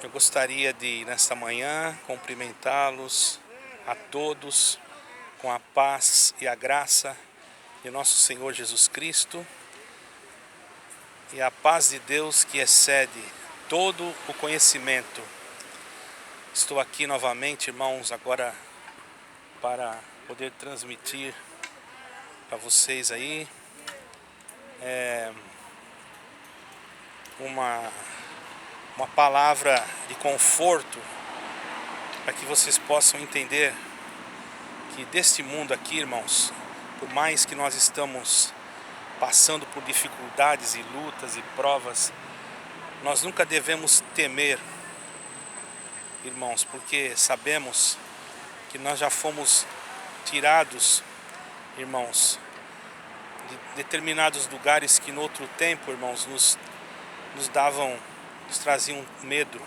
Eu gostaria de, nesta manhã, cumprimentá-los a todos com a paz e a graça de nosso Senhor Jesus Cristo e a paz de Deus que excede todo o conhecimento. Estou aqui novamente, irmãos, agora para poder transmitir para vocês aí uma palavra de conforto para que vocês possam entender que deste mundo aqui, irmãos, por mais que nós estamos passando por dificuldades e lutas e provas, nós nunca devemos temer, irmãos, porque sabemos que nós já fomos tirados, irmãos, de determinados lugares que no outro tempo, irmãos, nos traziam medo.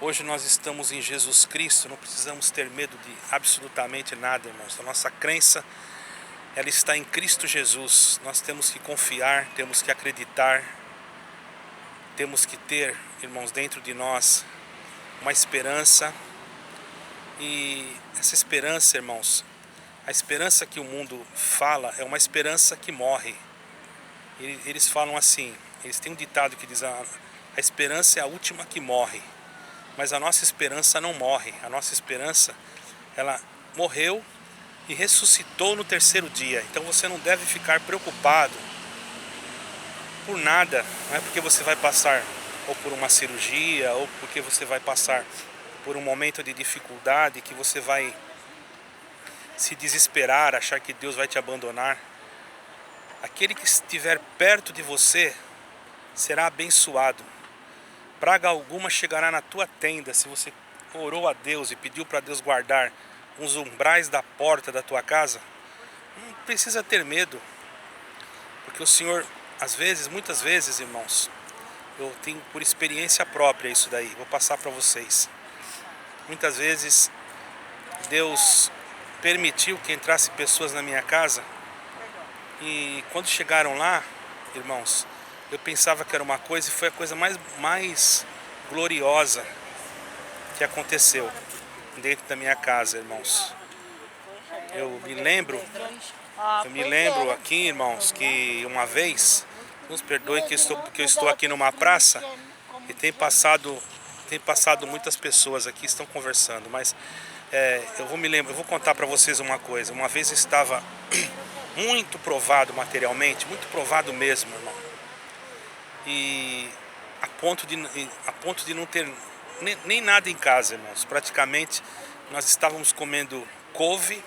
Hoje nós estamos em Jesus Cristo, não precisamos ter medo de absolutamente nada, irmãos. A nossa crença, ela está em Cristo Jesus. Nós temos que confiar, temos que acreditar, temos que ter, irmãos, dentro de nós uma esperança. E essa esperança, irmãos, a esperança que o mundo fala é uma esperança que morre. Eles falam assim, eles têm um ditado que diz: a esperança é a última que morre. Mas a nossa esperança não morre. A nossa esperança, ela morreu e ressuscitou no terceiro dia. Então você não deve ficar preocupado por nada. Não é porque você vai passar ou por uma cirurgia, ou porque você vai passar por um momento de dificuldade, que você vai se desesperar, achar que Deus vai te abandonar. Aquele que estiver perto de você será abençoado. Praga alguma chegará na tua tenda, se você orou a Deus e pediu para Deus guardar os umbrais da porta da tua casa. Não precisa ter medo, porque o Senhor, às vezes, muitas vezes, irmãos, eu tenho por experiência própria isso daí, vou passar para vocês. Muitas vezes Deus permitiu que entrasse pessoas na minha casa, e quando chegaram lá, irmãos, eu pensava que era uma coisa e foi a coisa mais gloriosa que aconteceu dentro da minha casa, irmãos. Eu me lembro aqui, irmãos, que uma vez, nos perdoem que eu estou aqui numa praça e tem passado muitas pessoas aqui, estão conversando, mas eu vou contar para vocês uma coisa. Uma vez eu estava muito provado materialmente, muito provado mesmo, irmão. E a ponto de não ter nem nada em casa, irmãos. Praticamente nós estávamos comendo couve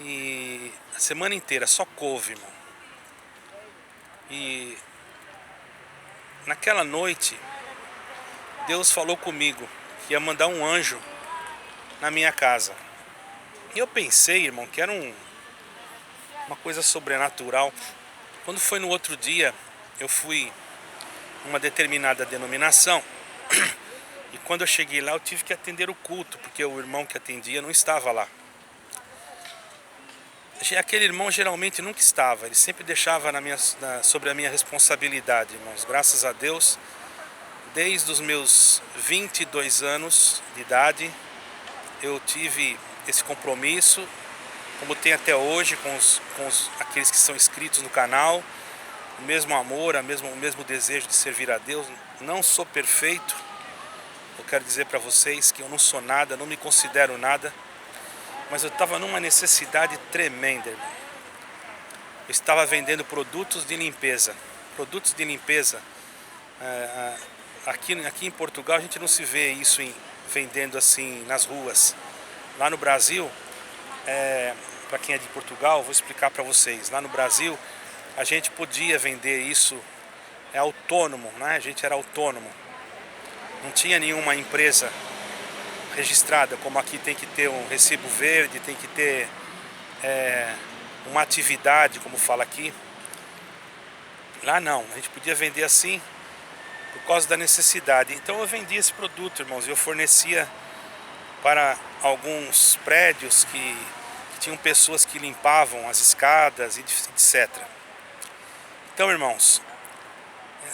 e a semana inteira só couve, irmão. E naquela noite Deus falou comigo que ia mandar um anjo na minha casa. E eu pensei, irmão, que era uma coisa sobrenatural. Quando foi no outro dia, eu fui uma determinada denominação, e quando eu cheguei lá eu tive que atender o culto, porque o irmão que atendia não estava lá. Aquele irmão geralmente nunca estava, ele sempre deixava sobre a minha responsabilidade, irmãos. Graças a Deus, desde os meus 22 anos de idade, eu tive esse compromisso, como tem até hoje com aqueles que são inscritos no canal. O mesmo amor, o mesmo desejo de servir a Deus. Não sou perfeito. Eu quero dizer para vocês que eu não sou nada, não me considero nada. Mas eu estava numa necessidade tremenda, irmão. Eu estava vendendo produtos de limpeza. Produtos de limpeza. Aqui em Portugal a gente não se vê isso vendendo assim nas ruas. Lá no Brasil, para quem é de Portugal, vou explicar para vocês. Lá no Brasil, a gente podia vender isso autônomo, né? A gente era autônomo. Não tinha nenhuma empresa registrada, como aqui tem que ter um recibo verde, tem que ter uma atividade, como fala aqui. Lá não, a gente podia vender assim por causa da necessidade. Então eu vendia esse produto, irmãos, e eu fornecia para alguns prédios que tinham pessoas que limpavam as escadas e etc. Então, irmãos,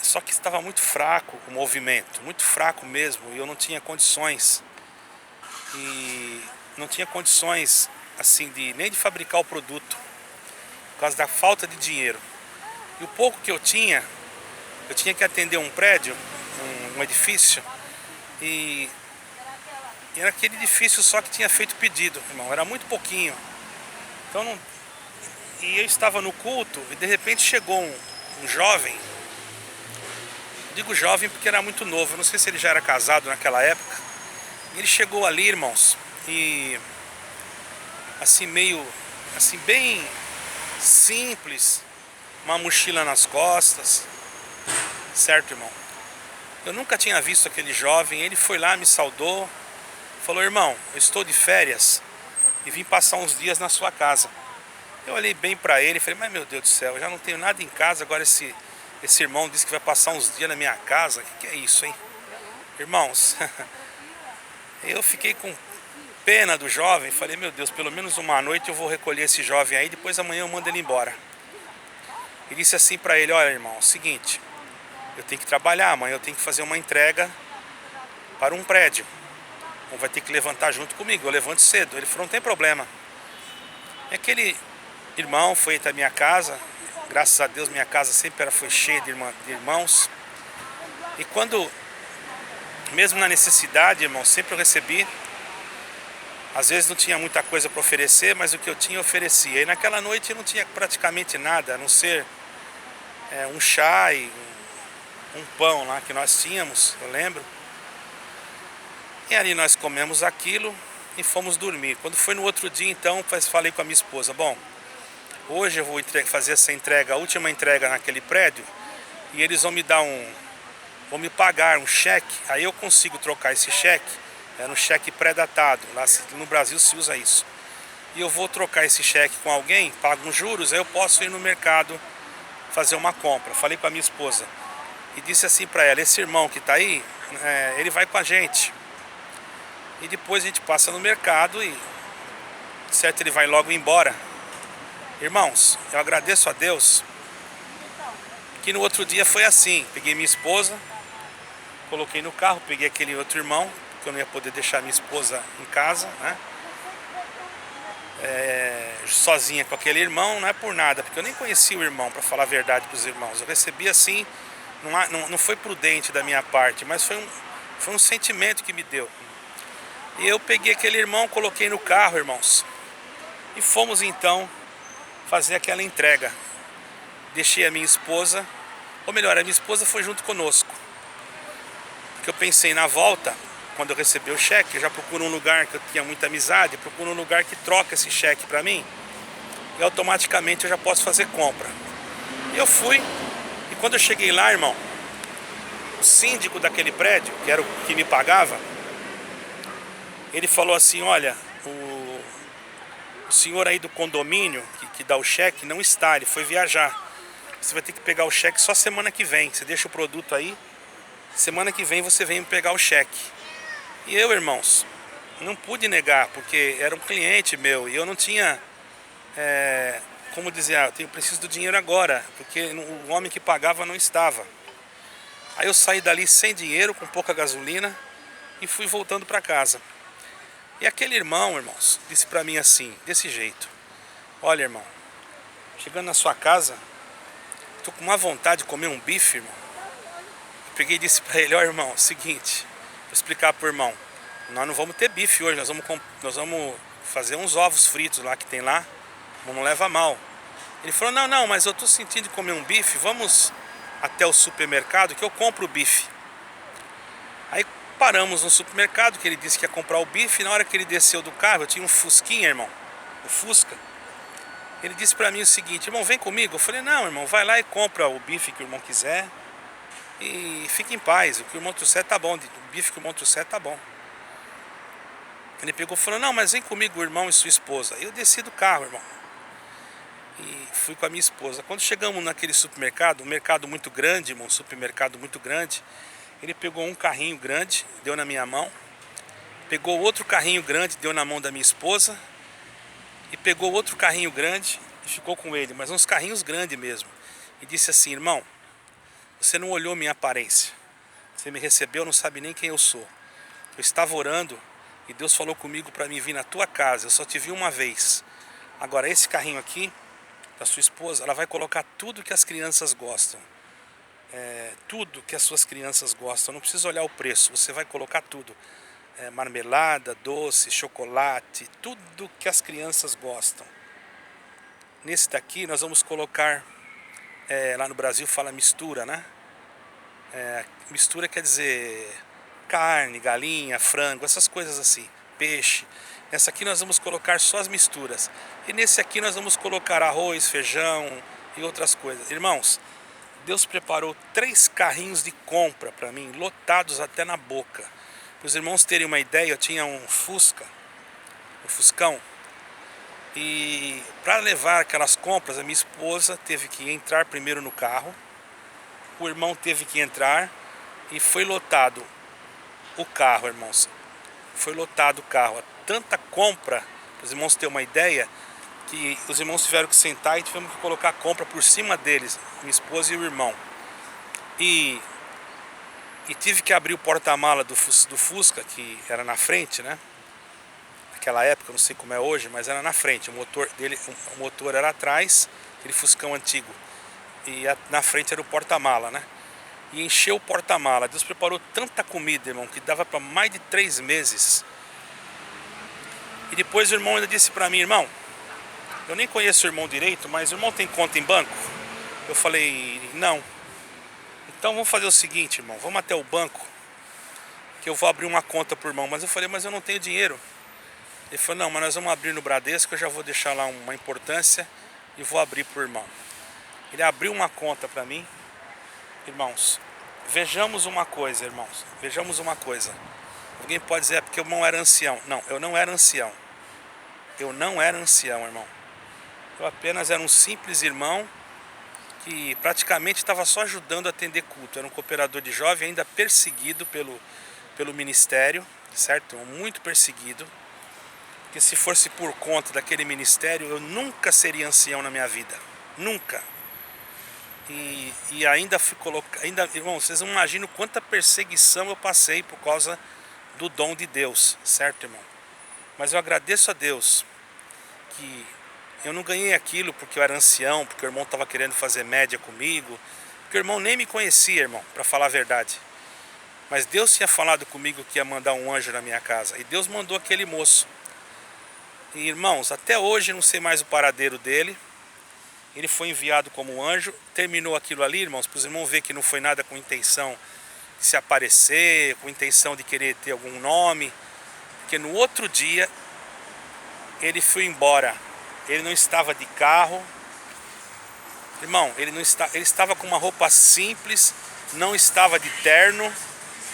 Só que estava muito fraco o movimento, muito fraco mesmo, e eu não tinha condições. E não tinha condições assim nem de fabricar o produto, por causa da falta de dinheiro. E o pouco que eu tinha que atender um prédio, um edifício, e era aquele edifício só que tinha feito pedido, irmão, era muito pouquinho. Então e eu estava no culto e de repente chegou um jovem. Digo jovem porque era muito novo, eu não sei se ele já era casado naquela época. Ele chegou ali, irmãos, e assim bem simples, uma mochila nas costas, certo, irmão? Eu nunca tinha visto aquele jovem. Ele foi lá, me saudou, falou: irmão, eu estou de férias e vim passar uns dias na sua casa. Eu olhei bem para ele e falei: mas meu Deus do céu, eu já não tenho nada em casa, agora esse irmão disse que vai passar uns dias na minha casa. O que é isso, hein? Irmãos, eu fiquei com pena do jovem, falei: meu Deus, pelo menos uma noite eu vou recolher esse jovem aí, depois amanhã eu mando ele embora. E disse assim para ele: olha, irmão, é o seguinte, eu tenho que trabalhar, amanhã eu tenho que fazer uma entrega para um prédio. Vai ter que levantar junto comigo, eu levanto cedo. Ele falou: não tem problema. E aquele irmão foi até a minha casa. Graças a Deus minha casa sempre foi cheia de irmãos. E quando, mesmo na necessidade, irmão, sempre eu recebi. Às vezes não tinha muita coisa para oferecer, mas o que eu tinha eu oferecia. E naquela noite eu não tinha praticamente nada, a não ser um chá e um pão lá que nós tínhamos, eu lembro. E ali nós comemos aquilo e fomos dormir. Quando foi no outro dia, então, falei com a minha esposa: bom, hoje eu vou fazer essa entrega, a última entrega naquele prédio, e eles vão me dar vão me pagar um cheque, aí eu consigo trocar esse cheque, um cheque pré-datado, lá no Brasil se usa isso. E eu vou trocar esse cheque com alguém, pago uns juros, aí eu posso ir no mercado fazer uma compra. Falei com a minha esposa e disse assim para ela: esse irmão que está aí, ele vai com a gente. E depois a gente passa no mercado e, certo, ele vai logo embora. Irmãos, eu agradeço a Deus que no outro dia foi assim. Peguei minha esposa, coloquei no carro, peguei aquele outro irmão, porque eu não ia poder deixar minha esposa em casa, né? Sozinha com aquele irmão, não é por nada, porque eu nem conhecia o irmão, para falar a verdade para os irmãos. Eu recebi assim, não foi prudente da minha parte, mas foi um sentimento que me deu. E eu peguei aquele irmão, coloquei no carro, irmãos, e fomos então fazer aquela entrega. Deixei a minha esposa, ou melhor, a minha esposa foi junto conosco, porque eu pensei na volta, quando eu receber o cheque, eu já procuro um lugar que eu tinha muita amizade, procuro um lugar que troca esse cheque para mim, e automaticamente eu já posso fazer compra. E eu fui, e quando eu cheguei lá, irmão, o síndico daquele prédio, que era o que me pagava, ele falou assim: olha, o senhor aí do condomínio que dá o cheque não está, ele foi viajar. Você vai ter que pegar o cheque só semana que vem. Você deixa o produto aí, semana que vem você vem pegar o cheque. E eu, irmãos, não pude negar, porque era um cliente meu e eu não tinha, como dizer, eu preciso do dinheiro agora, porque o homem que pagava não estava. Aí eu saí dali sem dinheiro, com pouca gasolina, e fui voltando para casa. E aquele irmão, irmãos, disse para mim assim, desse jeito: olha, irmão, chegando na sua casa, tô com uma vontade de comer um bife, irmão. Eu peguei e disse para ele: ó, irmão, seguinte, vou explicar pro irmão, nós não vamos ter bife hoje, nós vamos fazer uns ovos fritos lá que tem lá, não leva mal. Ele falou: não, mas eu tô sentindo de comer um bife, vamos até o supermercado que eu compro o bife. Aí paramos no supermercado, que ele disse que ia comprar o bife. Na hora que ele desceu do carro, eu tinha um Fusquinha, irmão, o Fusca. Ele disse pra mim o seguinte: irmão, vem comigo. Eu falei: não, irmão, vai lá e compra o bife que o irmão quiser e fique em paz, o que o irmão trouxer tá bom, o bife que o irmão trouxer tá bom. Ele pegou e falou: não, mas vem comigo, o irmão e sua esposa. Eu desci do carro, irmão, e fui com a minha esposa. Quando chegamos naquele supermercado, um mercado muito grande, irmão, um supermercado muito grande, ele pegou um carrinho grande, deu na minha mão, pegou outro carrinho grande, deu na mão da minha esposa, e pegou outro carrinho grande e ficou com ele, mas uns carrinhos grandes mesmo, e disse assim: irmão, Você não olhou minha aparência. Você me recebeu, não sabe nem quem eu sou. Eu estava orando e Deus falou comigo para mim vir na tua casa. Eu só te vi uma vez. Agora esse carrinho aqui, da sua esposa, ela vai colocar tudo que as crianças gostam. Tudo que as suas crianças gostam. Não precisa olhar o preço, você vai colocar tudo. Marmelada, doce, chocolate, tudo que as crianças gostam. Nesse daqui nós vamos colocar, lá no Brasil fala mistura, né? Mistura quer dizer carne, galinha, frango, essas coisas assim, peixe. Nessa aqui nós vamos colocar só as misturas. E nesse aqui nós vamos colocar arroz, feijão e outras coisas. Irmãos, Deus preparou 3 carrinhos de compra para mim, lotados até na boca. Para os irmãos terem uma ideia, eu tinha um Fusca, um Fuscão. E para levar aquelas compras, a minha esposa teve que entrar primeiro no carro. O irmão teve que entrar e foi lotado o carro, irmãos. Foi lotado o carro. Tanta compra, para os irmãos terem uma ideia, que os irmãos tiveram que sentar e tivemos que colocar a compra por cima deles, minha esposa e o irmão. E tive que abrir o porta-mala do Fusca, que era na frente, né? Naquela época, não sei como é hoje, mas era na frente. O motor era atrás, aquele Fuscão antigo. E na frente era o porta-mala, né? E encheu o porta-mala. Deus preparou tanta comida, irmão, que dava para mais de 3 meses. E depois o irmão ainda disse para mim: irmão, eu nem conheço o irmão direito, mas o irmão tem conta em banco? Eu falei: não. Então vamos fazer o seguinte, irmão, vamos até o banco, que eu vou abrir uma conta pro irmão. Mas eu falei: mas eu não tenho dinheiro. Ele falou: não, mas nós vamos abrir no Bradesco, eu já vou deixar lá uma importância e vou abrir pro irmão. Ele abriu uma conta para mim. Irmãos, vejamos uma coisa, irmãos, vejamos uma coisa. Alguém pode dizer: é porque o irmão era ancião. Não, eu não era ancião. Eu não era ancião, irmão. Eu apenas era um simples irmão que praticamente estava só ajudando a atender culto. Era um cooperador de jovem, ainda perseguido pelo ministério, certo? Muito perseguido. Porque se fosse por conta daquele ministério, eu nunca seria ancião na minha vida. Nunca. E ainda fui colocado, irmão, vocês não imaginam quanta perseguição eu passei por causa do dom de Deus, certo, irmão? Mas eu agradeço a Deus que eu não ganhei aquilo porque eu era ancião, porque o irmão estava querendo fazer média comigo, porque o irmão nem me conhecia, irmão, para falar a verdade. Mas Deus tinha falado comigo que ia mandar um anjo na minha casa, e Deus mandou aquele moço. E, irmãos, até hoje eu não sei mais o paradeiro dele. Ele foi enviado como anjo, terminou aquilo ali, irmãos, para os irmãos verem que não foi nada com intenção de se aparecer, com intenção de querer ter algum nome, porque no outro dia ele foi embora. Ele não estava de carro, irmão, ele estava com uma roupa simples, não estava de terno,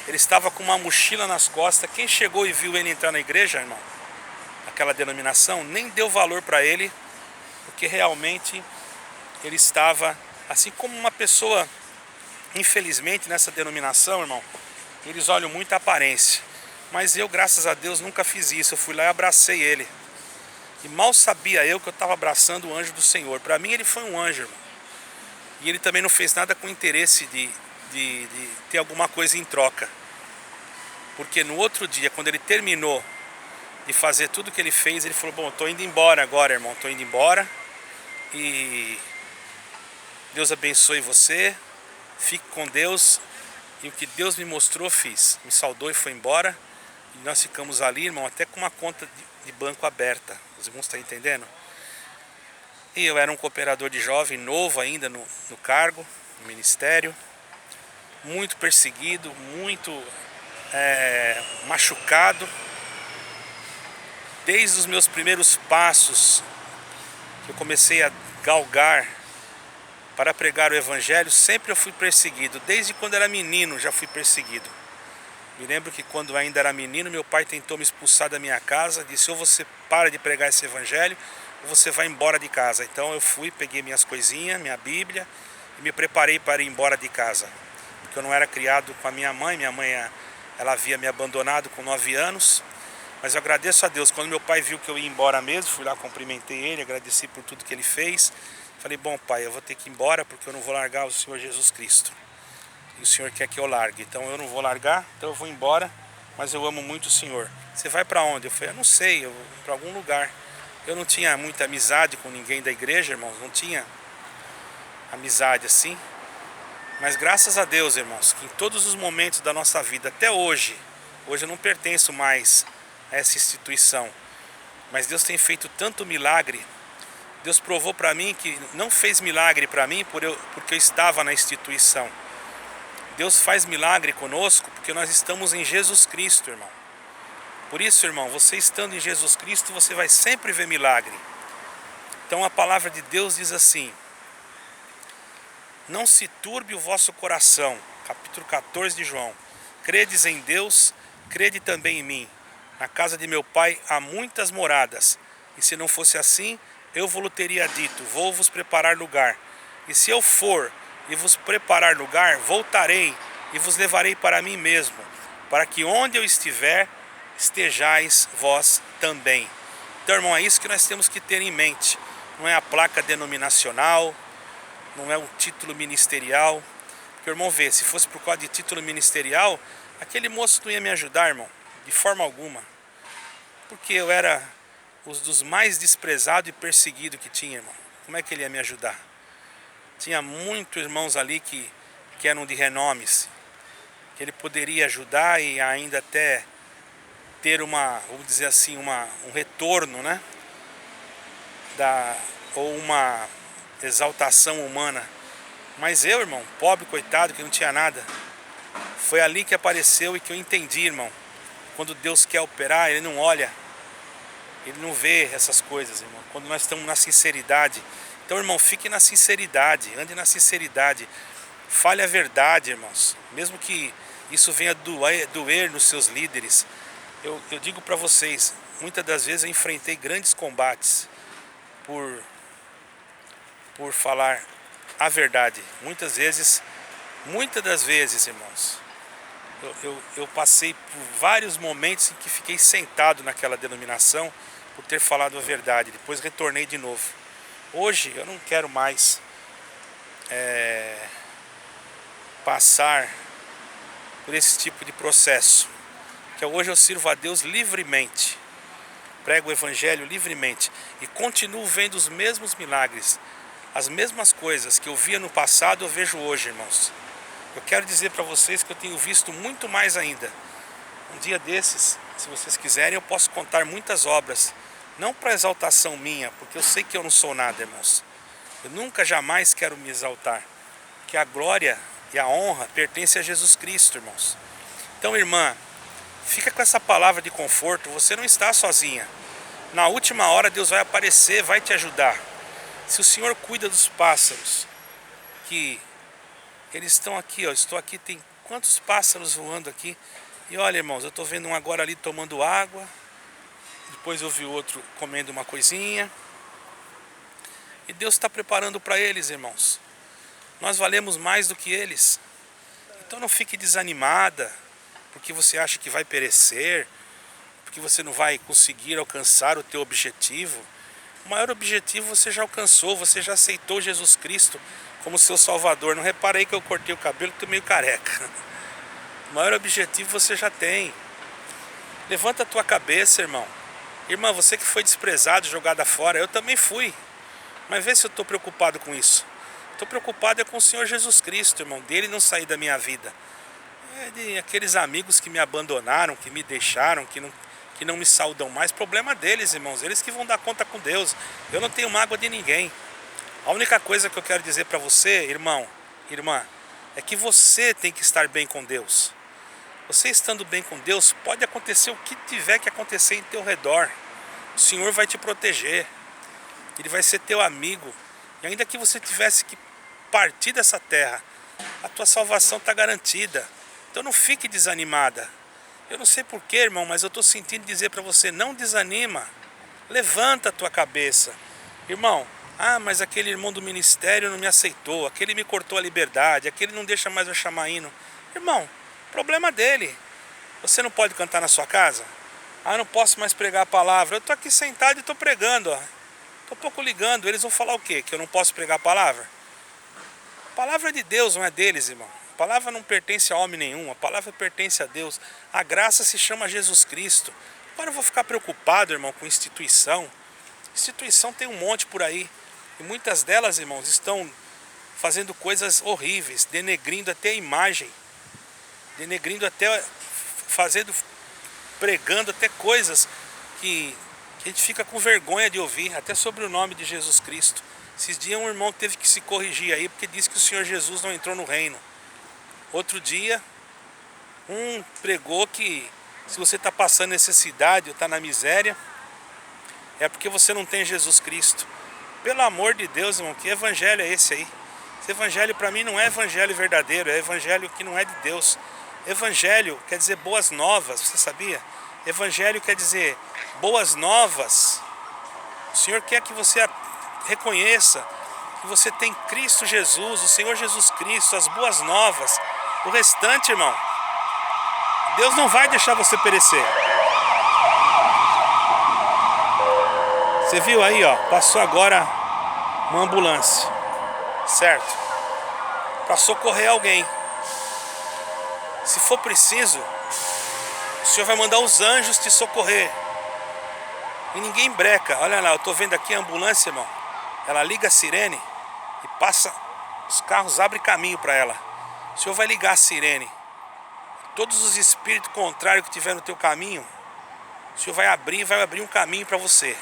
ele estava com uma mochila nas costas. Quem chegou e viu ele entrar na igreja, irmão, aquela denominação, nem deu valor para ele, porque realmente ele estava assim como uma pessoa. Infelizmente nessa denominação, irmão, eles olham muito a aparência. Mas eu, graças a Deus, nunca fiz isso. Eu fui lá e abracei ele. E mal sabia eu que eu estava abraçando o anjo do Senhor. Para mim ele foi um anjo, irmão. E ele também não fez nada com interesse de ter alguma coisa em troca. Porque no outro dia, quando ele terminou de fazer tudo que ele fez, ele falou: bom, estou indo embora agora, irmão. Estou indo embora. E Deus abençoe você. Fique com Deus. E o que Deus me mostrou, fiz. Me saudou e foi embora. E nós ficamos ali, irmão, até com uma conta de banco aberta. Os irmãos estão entendendo? E eu era um cooperador de jovem, novo ainda no cargo, no ministério. Muito perseguido, muito machucado. Desde os meus primeiros passos, que eu comecei a galgar para pregar o evangelho, sempre eu fui perseguido. Desde quando era menino já fui perseguido. Me lembro que quando ainda era menino, meu pai tentou me expulsar da minha casa. Disse: ou você para de pregar esse evangelho, ou você vai embora de casa. Então eu fui, peguei minhas coisinhas, minha Bíblia, e me preparei para ir embora de casa. Porque eu não era criado com a minha mãe. Minha mãe, ela havia me abandonado com 9 anos. Mas eu agradeço a Deus. Quando meu pai viu que eu ia embora mesmo, fui lá, cumprimentei ele, agradeci por tudo que ele fez. Falei: bom, pai, eu vou ter que ir embora porque eu não vou largar o Senhor Jesus Cristo. e o Senhor quer que eu largue. Então eu não vou largar, então eu vou embora, mas eu amo muito o Senhor. Você vai para onde? Eu falei, eu não sei, eu vou para algum lugar. Eu não tinha muita amizade com ninguém da igreja, irmãos, não tinha amizade assim. Mas graças a Deus, irmãos, que em todos os momentos da nossa vida, até hoje eu não pertenço mais a essa instituição, mas Deus tem feito tanto milagre. Deus provou para mim que não fez milagre para mim porque eu estava na instituição. Deus faz milagre conosco porque nós estamos em Jesus Cristo, irmão. Por isso, irmão, você estando em Jesus Cristo, você vai sempre ver milagre. Então a palavra de Deus diz assim: não se turbe o vosso coração, capítulo 14 de João. Credes em Deus, crede também em mim. Na casa de meu pai há muitas moradas, e se não fosse assim, eu vos teria dito, vou vos preparar lugar. E se eu for e vos preparar lugar, voltarei e vos levarei para mim mesmo, para que onde eu estiver, estejais vós também. Então, irmão, é isso que nós temos que ter em mente. Não é a placa denominacional, não é um título ministerial. Porque, irmão, vê, se fosse por causa de título ministerial, aquele moço não ia me ajudar, irmão, de forma alguma. Porque eu era um dos mais desprezados e perseguidos que tinha, irmão. Como é que ele ia me ajudar? Tinha muitos irmãos ali que eram de renomes, que ele poderia ajudar e ainda até ter vamos dizer assim, um retorno, né? Ou uma exaltação humana. Mas eu, irmão, pobre, coitado, que não tinha nada, foi ali que apareceu e que eu entendi, irmão. Quando Deus quer operar, Ele não olha, Ele não vê essas coisas, irmão. Quando nós estamos na sinceridade. Então, irmão, fique na sinceridade, ande na sinceridade. Fale a verdade, irmãos. Mesmo que isso venha doer nos seus líderes. Eu digo para vocês, muitas das vezes eu enfrentei grandes combates por falar a verdade. Muitas das vezes, irmãos, eu passei por vários momentos em que fiquei sentado naquela denominação por ter falado a verdade. Depois retornei de novo. Hoje eu não quero mais passar por esse tipo de processo. Que hoje eu sirvo a Deus livremente, prego o evangelho livremente e continuo vendo os mesmos milagres, as mesmas coisas que eu via no passado eu vejo hoje, irmãos. Eu quero dizer para vocês que eu tenho visto muito mais ainda. Um dia desses, se vocês quiserem, eu posso contar muitas obras, não para exaltação minha, porque eu sei que eu não sou nada, irmãos. Eu nunca, jamais quero me exaltar, porque a glória e a honra pertencem a Jesus Cristo, irmãos. Então, irmã, fica com essa palavra de conforto, você não está sozinha. Na última hora Deus vai aparecer, vai te ajudar. Se o Senhor cuida dos pássaros, que eles estão aqui, ó, estou aqui, tem quantos pássaros voando aqui. E olha, irmãos, eu estou vendo um agora ali tomando água, depois eu vi outro comendo uma coisinha. E Deus está preparando para eles, irmãos. Nós valemos mais do que eles. Então não fique desanimada, porque você acha que vai perecer, porque você não vai conseguir alcançar o teu objetivo. O maior objetivo você já alcançou, você já aceitou Jesus Cristo como seu Salvador. Não reparei que eu cortei o cabelo, estou meio careca. O maior objetivo você já tem. Levanta a tua cabeça, irmão. Irmã, você que foi desprezado, jogada fora, eu também fui. Mas vê se eu estou preocupado com isso. Estou preocupado com o Senhor Jesus Cristo, irmão, dele não sair da minha vida. De aqueles amigos que me abandonaram, que me deixaram, que não me saudam mais, problema deles, irmãos, eles que vão dar conta com Deus. Eu não tenho mágoa de ninguém. A única coisa que eu quero dizer para você, irmão, irmã, é que você tem que estar bem com Deus. Você estando bem com Deus, pode acontecer o que tiver que acontecer em teu redor. O Senhor vai te proteger. Ele vai ser teu amigo. E ainda que você tivesse que partir dessa terra, a tua salvação está garantida. Então não fique desanimada. Eu não sei porquê, irmão, mas eu estou sentindo dizer para você, não desanima. Levanta a tua cabeça. Irmão, mas aquele irmão do ministério não me aceitou, aquele me cortou a liberdade, aquele não deixa mais eu chamar hino. Irmão, problema dele. Você não pode cantar na sua casa? Eu não posso mais pregar a palavra. Eu estou aqui sentado e estou pregando, ó. Estou pouco ligando. Eles vão falar o quê? Que eu não posso pregar a palavra? A palavra é de Deus, não é deles, irmão. A palavra não pertence a homem nenhum, a palavra pertence a Deus. A graça se chama Jesus Cristo. Agora eu vou ficar preocupado, irmão, com instituição. Instituição tem um monte por aí. E muitas delas, irmãos, estão fazendo coisas horríveis, denegrindo até a imagem. Denegrindo até, pregando até coisas que a gente fica com vergonha de ouvir, até sobre o nome de Jesus Cristo. Esses dias um irmão teve que se corrigir aí, porque disse que o Senhor Jesus não entrou no reino. Outro dia, um pregou que se você está passando necessidade ou está na miséria, é porque você não tem Jesus Cristo. Pelo amor de Deus, irmão, que evangelho é esse aí? Esse evangelho para mim não é evangelho verdadeiro, é evangelho que não é de Deus. Evangelho quer dizer boas novas, você sabia? Evangelho quer dizer boas novas. O Senhor quer que você reconheça que você tem Cristo Jesus, o Senhor Jesus Cristo, as boas novas. O restante, irmão, Deus não vai deixar você perecer. Você viu aí, ó, passou agora uma ambulância, certo? Para socorrer alguém. Se for preciso, o Senhor vai mandar os anjos te socorrer. E ninguém breca. Olha lá, eu tô vendo aqui a ambulância, irmão. Ela liga a sirene e passa, os carros abrem caminho para ela. O Senhor vai ligar a sirene. Todos os espíritos contrários que tiver no teu caminho, o Senhor vai abrir um caminho para você.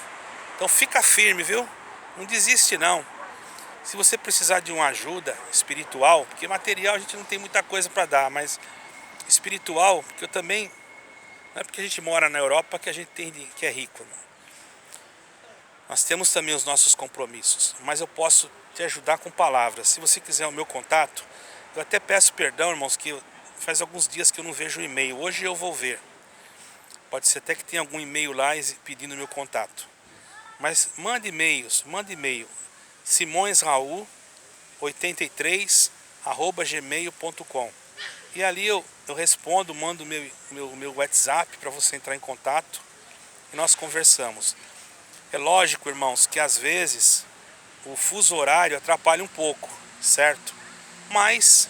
Então fica firme, viu? Não desiste não. Se você precisar de uma ajuda espiritual, porque material a gente não tem muita coisa para dar, mas espiritual, porque eu também, não é porque a gente mora na Europa que a gente tem que é rico, irmão. Nós temos também os nossos compromissos, mas eu posso te ajudar com palavras. Se você quiser o meu contato, eu até peço perdão, irmãos, que faz alguns dias que eu não vejo o e-mail. Hoje eu vou ver. Pode ser até que tenha algum e-mail lá pedindo meu contato. Mas mande e-mails, mande e-mail. simõesraul83@gmail.com. E ali eu respondo, mando meu WhatsApp para você entrar em contato e nós conversamos. É lógico, irmãos, que às vezes o fuso horário atrapalha um pouco, certo? Mas,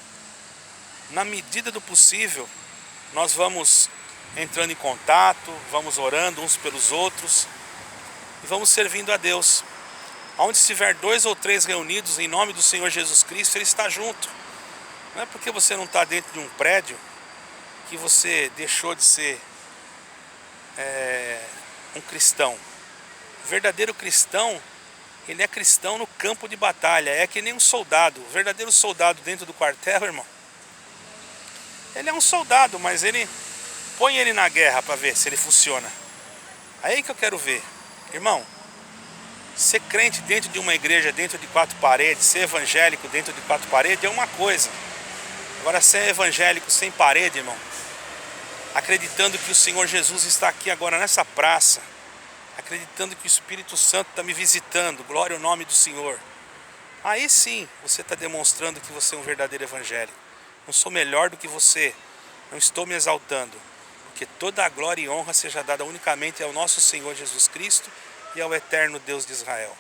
na medida do possível, nós vamos entrando em contato, vamos orando uns pelos outros e vamos servindo a Deus. Onde estiver 2 ou 3 reunidos em nome do Senhor Jesus Cristo, Ele está junto. Não é porque você não está dentro de um prédio que você deixou de ser um cristão. O verdadeiro cristão, ele é cristão no campo de batalha. É que nem um soldado. O verdadeiro soldado dentro do quartel, irmão, ele é um soldado, mas ele põe ele na guerra para ver se ele funciona. Aí que eu quero ver. Irmão, ser crente dentro de uma igreja, dentro de 4 paredes, ser evangélico dentro de 4 paredes é uma coisa. Agora ser evangélico sem parede, irmão, acreditando que o Senhor Jesus está aqui agora nessa praça, acreditando que o Espírito Santo está me visitando, glória ao nome do Senhor. Aí sim, você está demonstrando que você é um verdadeiro evangélico. Não sou melhor do que você, não estou me exaltando, porque toda a glória e honra seja dada unicamente ao nosso Senhor Jesus Cristo e ao eterno Deus de Israel.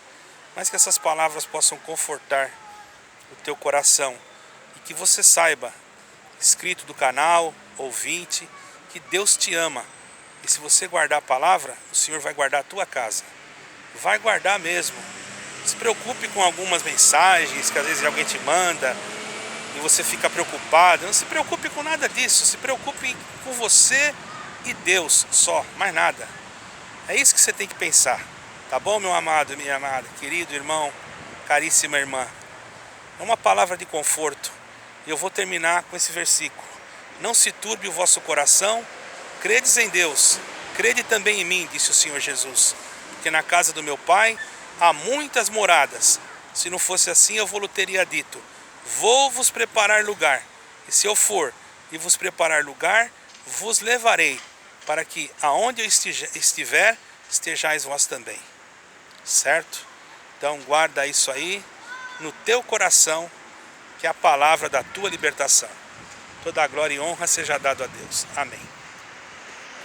Mas que essas palavras possam confortar o teu coração e que você saiba, inscrito do canal, ouvinte, que Deus te ama. E se você guardar a palavra, o Senhor vai guardar a tua casa. Vai guardar mesmo. Não se preocupe com algumas mensagens que às vezes alguém te manda e você fica preocupado. Não se preocupe com nada disso. Se preocupe com você e Deus só, mais nada. É isso que você tem que pensar. Tá bom, meu amado, minha amada, querido irmão, caríssima irmã? É uma palavra de conforto. E eu vou terminar com esse versículo. Não se turbe o vosso coração. Credes em Deus, crede também em mim, disse o Senhor Jesus, porque na casa do meu Pai há muitas moradas. Se não fosse assim, eu vou-lhe teria dito, vou vos preparar lugar, e se eu for e vos preparar lugar, vos levarei, para que aonde eu estiver, estejais vós também. Certo? Então guarda isso aí no teu coração, que é a palavra da tua libertação. Toda a glória e honra seja dado a Deus. Amém.